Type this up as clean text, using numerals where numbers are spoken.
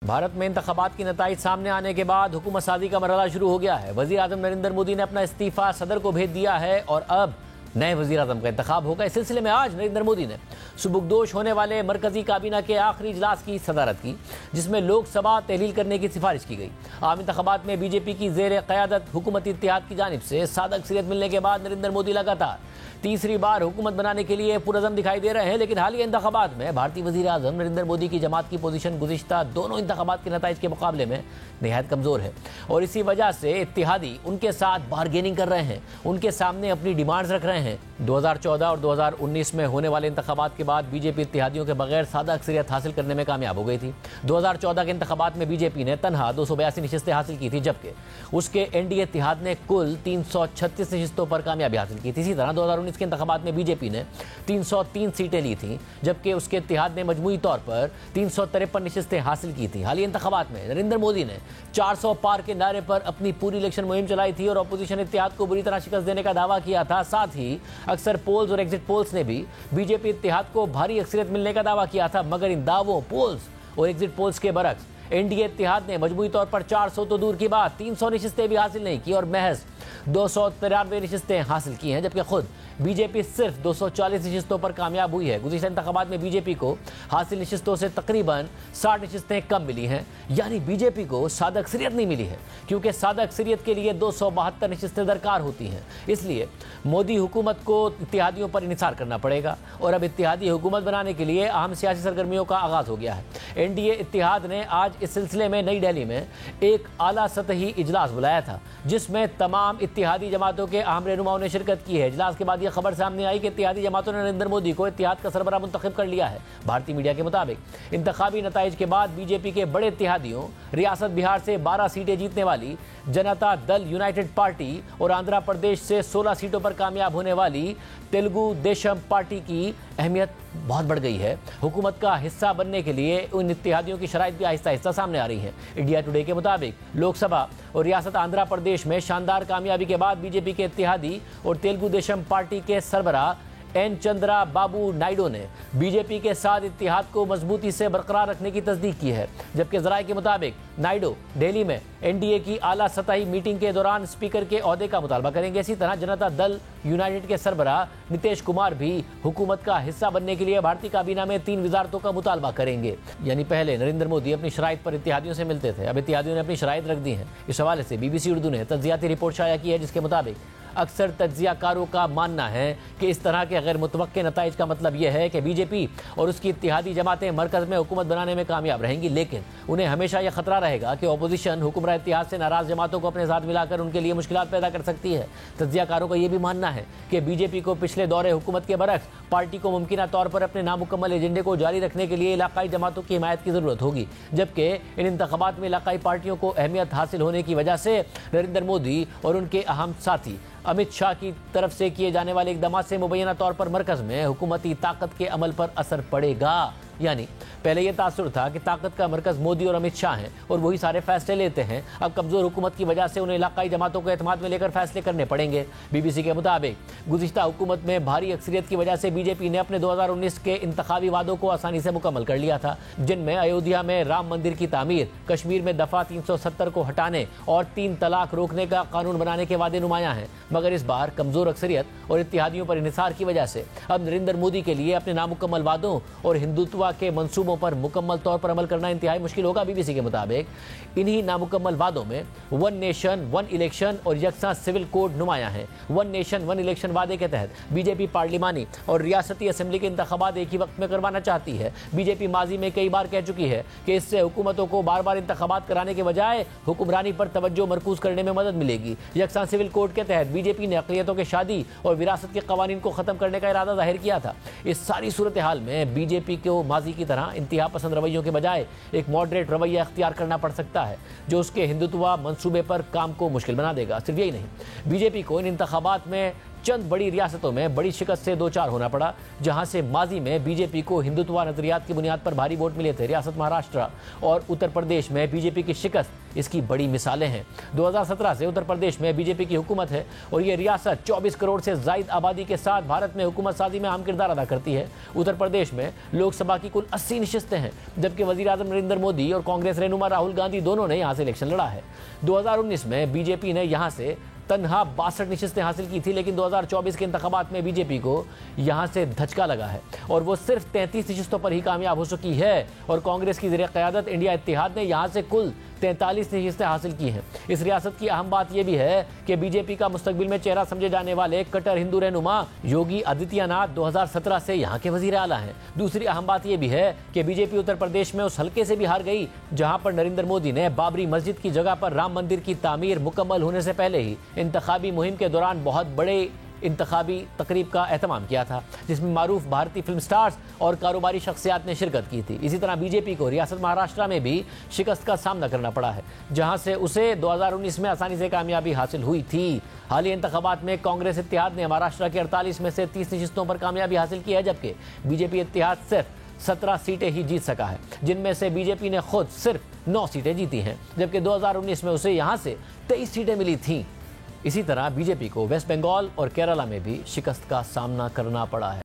भारत में इंतखाबात की नताइज सामने आने के बाद हुकूमत साजी का मरहला शुरू हो गया है। वज़ीर आज़म नरेंद्र मोदी ने अपना इस्तीफ़ा सदर को भेज दिया है और अब नए वज़ीर आज़म का इंतखाब होगा। इस सिलसिले में आज नरेंद्र मोदी ने सुबुकदोश होने वाले मरकजी काबीना के आखिरी इजलास की सदारत की, जिसमें लोकसभा तहलील करने की सिफारिश की गई। आम इंतखाबात में बीजेपी की ज़ेर क़यादत हुकूमती इत्तेहाद की जानिब से सादा अक्सरियत मिलने के बाद नरेंद्र मोदी लगातार तीसरी बार हुकूमत बनाने के लिए पुरज़म दिखाई दे रहे हैं। लेकिन हालिया इंतखाबात में भारतीय वज़ीर आज़म नरेंद्र मोदी की जमात की पोजीशन गुज़िश्ता दोनों इंतखाबात के नताइज के मुकाबले में निहायत कमज़ोर है और इसी वजह से इत्तेहादी उनके साथ बारगेनिंग कर रहे हैं, उनके सामने अपनी डिमांड्स रख रहे हैं। 2014 और 2019 में होने वाले इंतखाबात के बाद बीजेपी इत्तेहादियों के बगैर सादा अक्सरियत हासिल करने में कामयाब हो गई थी। 2014 के इंतखाबात में बीजेपी ने तनहा 282 नशिस्तें हासिल की थी, जबकि उसके एनडीए इत्तेहाद ने कुल 336 नशिस्तों पर कामयाबी हासिल की थी। इसी तरह 2019 के इंतखाबात में बीजेपी ने 303 सीटें ली थी, जबकि उसके इत्तेहाद ने मजमूई तौर पर 353 नशिस्तें हासिल की थी। हालिया इंतखाबात में नरेंद्र मोदी ने 400 पार के नारे पर अपनी पूरी इलेक्शन मुहिम चलाई थी और अपोजिशन इत्तेहाद को बुरी तरह शिकस्त देने का दावा किया था। साथ ही अक्सर पोल्स और एग्जिट पोल्स ने भी बीजेपी इत्तेहाद को भारी अक्सरियत मिलने का दावा किया था, मगर इन दावों, पोल्स और एग्जिट पोल्स के बरक्स एनडीए इत्तेहाद ने मजमूई तौर पर 400 तो दूर की बात 300 नशिस्तें भी हासिल नहीं की और महज 293 नशिस्तें हासिल की हैं, जबकि खुद बीजेपी सिर्फ 240 नशिस्तों पर कामयाब हुई है। गुज़िश्ता इंतखाबात में बीजेपी को हासिल नशिस्तों से तकरीबन 60 नशिस्तें कम मिली हैं, यानी बीजेपी को सादा अक्सरियत नहीं मिली है, क्योंकि सादा अक्सरियत के लिए 272 नशिस्तें दरकार होती हैं। इसलिए मोदी हुकूमत को इत्तेहादियों पर इन्हिसार करना पड़ेगा और अब इत्तेहादी हुकूमत बनाने के लिए अहम सियासी सरगर्मियों का आगाज़ हो गया है। एनडीए इत्तेहाद ने आज इस सिलसिले में नई दिल्ली में एक आला सतही इजलास बुलाया था, जिसमें तमाम इत्तेहादी जमातों के अहम रहनुमाओं ने शिरकत की है। इजलास के बाद यह खबर सामने आई कि इत्तेहादी जमातों ने नरेंद्र मोदी को इत्तेहाद का सरबराह मुंतखब कर लिया है। भारतीय मीडिया के मुताबिक इंतखाबी नताइज के बाद बीजेपी के बड़े इत्तेहादियों रियासत बिहार से 12 सीटें जीतने वाली जनता दल यूनाइटेड पार्टी और आंध्र प्रदेश से 16 सीटों पर कामयाब होने वाली तेलुगु देशम पार्टी की अहमियत बहुत बढ़ गई है। हुकूमत का हिस्सा बनने के लिए उन इत्तेहादियों की शराइत भी आहिस्ता आहिस्ता सामने आ रही है। इंडिया टुडे के मुताबिक लोकसभा और रियासत आंध्र प्रदेश में शानदार कामयाबी के बाद बीजेपी के इत्तेहादी और तेलुगु देशम पार्टी के सरबराह एन चंद्रा बाबू नायडू ने बीजेपी के साथ इत्तेहाद को मजबूती से बरकरार रखने की तस्दीक की है, जबकि ज़राए के मुताबिक नायडू दिल्ली में एनडीए की आला सतही मीटिंग के दौरान स्पीकर के ओहदे का मुतालबा करेंगे। इसी तरह जनता दल यूनाइटेड के सरबराह नीतीश कुमार भी हुकूमत का हिस्सा बनने के लिए भारतीय काबीना में 3 वजारतों का मुतालबा करेंगे। यानी पहले नरेंद्र मोदी अपनी शराइत पर इत्तेहादियों से मिलते थे, अब इत्तेहादियों ने अपनी शराइत रख दी हैं। इस हवाले से बीबीसी उर्दू ने तज्जियाती रिपोर्ट शाया की है, जिसके मुताबिक अक्सर तज्जियाकारों का मानना है कि इस तरह के गैर मुतवक्के नताइज का मतलब यह है कि बीजेपी और उसकी इत्तेहादी जमातें मरकज़ में हुकूमत बनाने में कामयाब रहेंगी, लेकिन उन्हें हमेशा यह खतरा रहेगा कि अपोजिशन हुक्मरान इत्तेहाद से नाराज जमातों को अपने साथ मिलाकर उनके लिए मुश्किलात पैदा कर सकती है। तज्जियाकारों का यह भी मानना है कि बीजेपी को पिछले दौरे हुकूमत के बरक्स पार्टी को मुमकिना तौर पर अपने नामुकम्मल एजेंडे को जारी रखने के लिए इलाकाई जमातों की हिमायत की ज़रूरत होगी, जबकि इन इंतखाबात में इलाकाई पार्टियों को अहमियत हासिल होने की वजह से नरेंद्र मोदी और उनके अहम साथी अमित शाह की तरफ से किए जाने वाले इकदाम से मुबैना तौर पर मरकज़ में हुकूमती ताकत के अमल पर असर पड़ेगा। यानी पहले यह तासुर था कि ताकत का मरकज़ मोदी और अमित शाह हैं और वही सारे फैसले लेते हैं। अब कमज़ोर हुकूमत की वजह से उन्हें इलाकाई जमातों को एतमाद में लेकर फैसले करने पड़ेंगे। बीबीसी के मुताबिक गुज़िश्ता हुकूमत में भारी अक्सरियत की वजह से बीजेपी ने अपने 2019 के इंतखाबी वादों को आसानी से मुकम्मल कर लिया था, जिनमें अयोध्या में राम मंदिर की तामीर, कश्मीर में दफ़ा 370 को हटाने और 3 तलाक रोकने का कानून बनाने के वादे नुमायां हैं। मगर इस बार कमज़ोर अक्सरियत और इत्तेहादियों पर इन्हिसार की वजह से अब नरेंद्र मोदी के लिए अपने नामुकम्मल वादों और हिंदुत्व के मंसूबों पर मुकम्मल तौर पर अमल करना इंतहाई मुश्किल होगा। बीबीसी के मुताबिक इन्हीं नामुकम्मल वादों में 1 नेशन 1 इलेक्शन और यकसा सिविल कोड नुमायां हैं। 1 नेशन 1 इलेक्शन वादे के तहत बीजेपी पार्लिमानी और रियासती असम्बली के इंतखाबात एक ही वक्त में करवाना चाहती है। बीजेपी माजी में कई बार कह चुकी है कि इससे हुकूमतों को बार बार इंतखाबात कराने के बजाय हुक्मरानी पर तवज्जो मरकूज करने में मदद मिलेगी। यकसा सिविल कोड के तहत बीजेपी ने अक़लियतों के शादी और विरासत के कवानीन को ख़त्म करने का इरादा जाहिर किया था। इस सारी सूरत हाल में बीजेपी को माजी की तरह इंतहा पसंद रवैयों के बजाय एक मॉडरेट रवैया अख्तियार करना पड़ सकता है, जो उसके हिंदुत्व मंसूबे पर काम को मुश्किल बना देगा। सिर्फ यही नहीं, बीजेपी को इन इंतखाबात में चंद बड़ी रियासतों में बड़ी शिकस्त से दो चार होना पड़ा, जहां से माजी में बीजेपी को हिंदुत्व नजरियात की बुनियाद पर भारी वोट मिले थे। रियासत महाराष्ट्र और उत्तर प्रदेश में बीजेपी की शिकस्त इसकी बड़ी मिसालें हैं। 2017 से उत्तर प्रदेश में बीजेपी की हुकूमत है और ये रियासत 24 करोड़ से जायद आबादी के साथ भारत में हुकूमत साजी में अहम किरदार अदा करती है। उत्तर प्रदेश में लोकसभा की कुल 80 नशिस्तें हैं, जबकि वजीर आजम नरेंद्र मोदी और कांग्रेस रहनुमा राहुल गांधी दोनों ने यहां से इलेक्शन लड़ा है। 2019 में बीजेपी ने यहां से तनहा 62 नशिस्तें हासिल की थी, लेकिन 2024 के इंतखाबात में बीजेपी को यहां से धचका लगा है और वो सिर्फ 33 नशिस्तों पर ही कामयाब हो चुकी है और कांग्रेस की ज़रिए क़यादत इंडिया इत्तेहाद ने यहां से कुल 43 नशिस्तें हासिल की हैं। इस रियासत की अहम बात यह भी है कि बीजेपी का मुस्तकबिल में चेहरा समझे जाने वाले कट्टर हिंदू रहनुमा योगी आदित्यनाथ 2017 से यहाँ के वजीर आला हैं। दूसरी अहम बात यह भी है कि बीजेपी उत्तर प्रदेश में उस हल्के से भी हार गई जहां पर नरेंद्र मोदी ने बाबरी मस्जिद की जगह पर राम मंदिर की तामीर मुकम्मल होने से पहले ही इंतखाबी मुहिम के दौरान बहुत बड़े इंतखाबी तकरीब का एहतमाम किया था, जिसमें मारूफ भारतीय फिल्म स्टार्स और कारोबारी शख्सियात ने शिरकत की थी। इसी तरह बीजेपी को रियासत महाराष्ट्र में भी शिकस्त का सामना करना पड़ा है, जहां से उसे 2019 में आसानी से कामयाबी हासिल हुई थी। हालिया इंतखाबात में कांग्रेस इत्तेहाद ने महाराष्ट्र के 48 में से 30 नशिस्तों पर कामयाबी हासिल की है, जबकि बीजेपी इत्तेहाद सिर्फ 17 सीटें ही जीत सका है, जिनमें से बीजेपी ने खुद सिर्फ 9 सीटें जीती हैं, जबकि 2019 में उसे यहां से 23 सीटें मिली थीं। इसी तरह बीजेपी को वेस्ट बंगाल और केरला में भी शिकस्त का सामना करना पड़ा है।